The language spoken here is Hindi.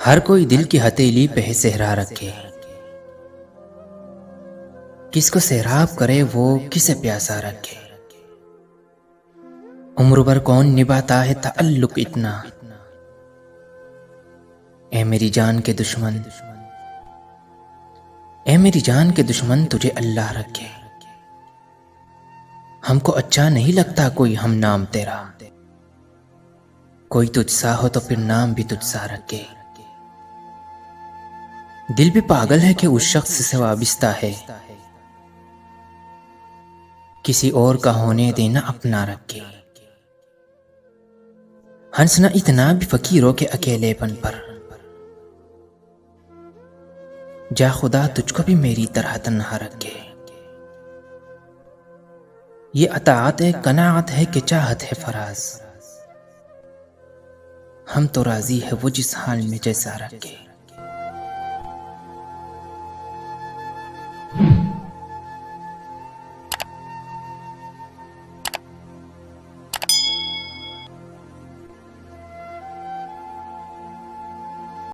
हर कोई दिल की हथेली पे है सेहरा रखे, किसको सैराब करे वो किसे प्यासा रखे। उम्र भर कौन निभाता है ताल्लुक इतना, ए मेरी जान के दुश्मन, ए मेरी जान के दुश्मन तुझे अल्लाह रखे। हमको अच्छा नहीं लगता कोई हम नाम तेरा, कोई तुझसा हो तो फिर नाम भी तुझसा रखे। दिल भी पागल है कि उस शख्स से वाबिस्ता है, किसी और का होने देना अपना रखे। हंसना इतना भी फकीर हो के अकेलेपन पर, जा खुदा तुझको भी मेरी तरह तन्हा रखे। ये अताअत है कनाअत है कि चाहत है फराज, हम तो राजी है वो जिस हाल में जैसा रखे।